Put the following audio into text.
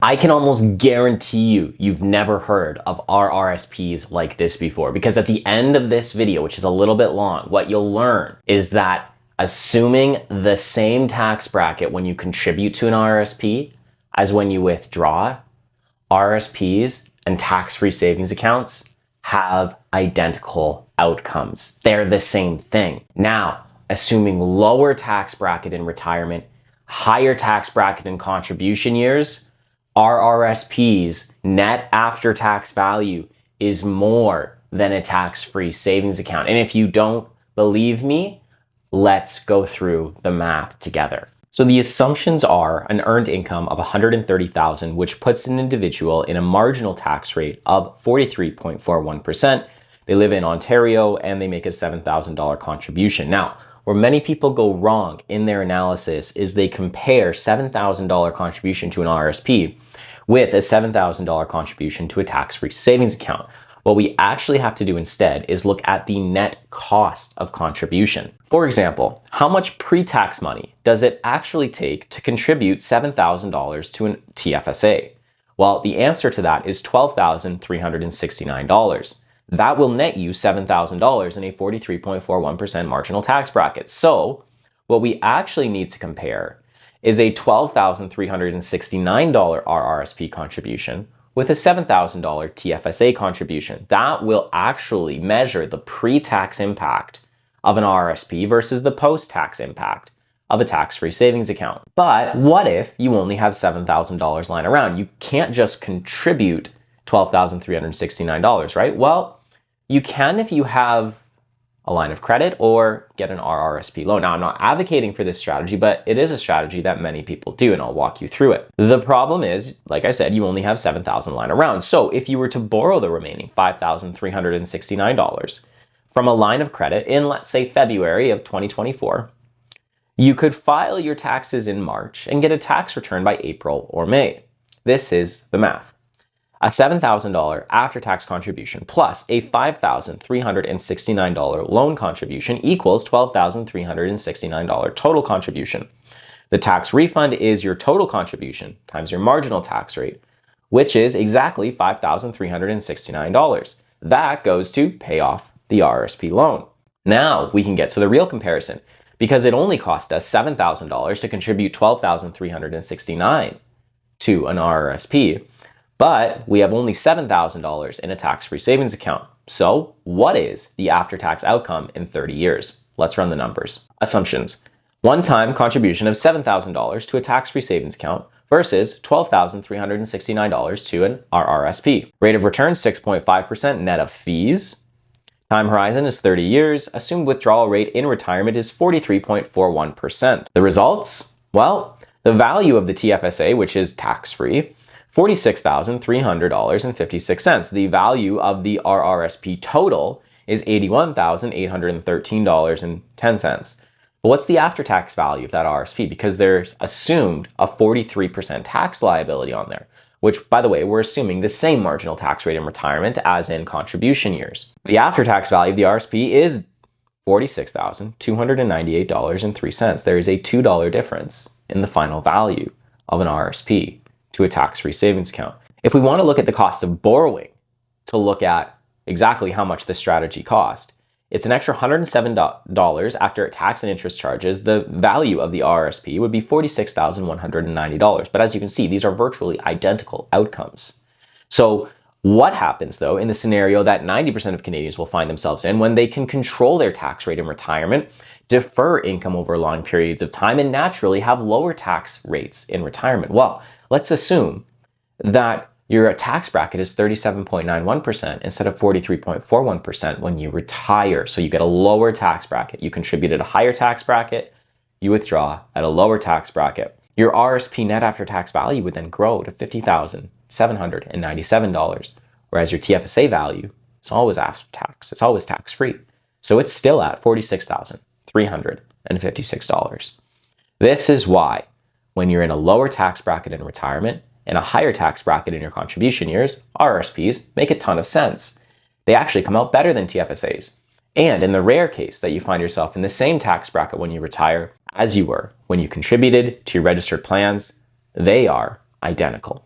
I can almost guarantee you've never heard of RRSPs like this before, because at the end of this video, which is a little bit long, what you'll learn is that assuming the same tax bracket when you contribute to an RRSP as when you withdraw, RRSPs and tax-free savings accounts have identical outcomes. They're the same thing. Now, assuming lower tax bracket in retirement, higher tax bracket in contribution years, RRSPs net after tax value is more than a tax-free savings account. And if you don't believe me, let's go through the math together. So the assumptions are an earned income of $130,000, which puts an individual in a marginal tax rate of 43.41%. They live in Ontario and they make a $7,000 contribution. Now, where many people go wrong in their analysis is they compare $7,000 contribution to an RRSP with a $7,000 contribution to a tax-free savings account. What we actually have to do instead is look at the net cost of contribution. For example, how much pre-tax money does it actually take to contribute $7,000 to an TFSA? Well, the answer to that is $12,369. That will net you $7,000 in a 43.41% marginal tax bracket. So what we actually need to compare is a $12,369 RRSP contribution with a $7,000 TFSA contribution. That will actually measure the pre-tax impact of an RRSP versus the post-tax impact of a tax-free savings account. But what if you only have $7,000 lying around? You can't just contribute $12,369, right? Well, you can if you have a line of credit or get an RRSP loan. Now, I'm not advocating for this strategy, but it is a strategy that many people do, and I'll walk you through it. The problem is, like I said, you only have $7,000 lying around. So if you were to borrow the remaining $5,369 from a line of credit in, let's say, February of 2024, you could file your taxes in March and get a tax return by April or May. This is the math. A $7,000 after-tax contribution plus a $5,369 loan contribution equals $12,369 total contribution. The tax refund is your total contribution times your marginal tax rate, which is exactly $5,369. That goes to pay off the RRSP loan. Now we can get to the real comparison, because it only cost us $7,000 to contribute $12,369 to an RRSP. But we have only $7,000 in a tax-free savings account. So what is the after-tax outcome in 30 years? Let's run the numbers. Assumptions. One-time contribution of $7,000 to a tax-free savings account versus $12,369 to an RRSP. Rate of return 6.5% net of fees. Time horizon is 30 years. Assumed withdrawal rate in retirement is 43.41%. The results? Well, the value of the TFSA, which is tax-free, $46,300.56. The value of the RRSP total is $81,813.10. But what's the after-tax value of that RRSP? Because there's assumed a 43% tax liability on there, which, by the way, we're assuming the same marginal tax rate in retirement as in contribution years. The after-tax value of the RRSP is $46,298.03. There is a $2 difference in the final value of an RRSP to a tax-free savings account. If we want to look at the cost of borrowing to look at exactly how much this strategy cost, it's an extra $107 after tax and interest charges. The value of the RRSP would be $46,190. But as you can see, these are virtually identical outcomes. So what happens, though, in the scenario that 90% of Canadians will find themselves in when they can control their tax rate in retirement, defer income over long periods of time, and naturally have lower tax rates in retirement? Well, let's assume that your tax bracket is 37.91% instead of 43.41% when you retire. So you get a lower tax bracket. You contributed a higher tax bracket, you withdraw at a lower tax bracket. Your RRSP net after tax value would then grow to $50,797, whereas your TFSA value is always after tax. It's always tax-free. So it's still at $46,356. This is why when you're in a lower tax bracket in retirement and a higher tax bracket in your contribution years, RRSPs make a ton of sense. They actually come out better than TFSAs. And in the rare case that you find yourself in the same tax bracket when you retire as you were when you contributed to your registered plans, they are identical.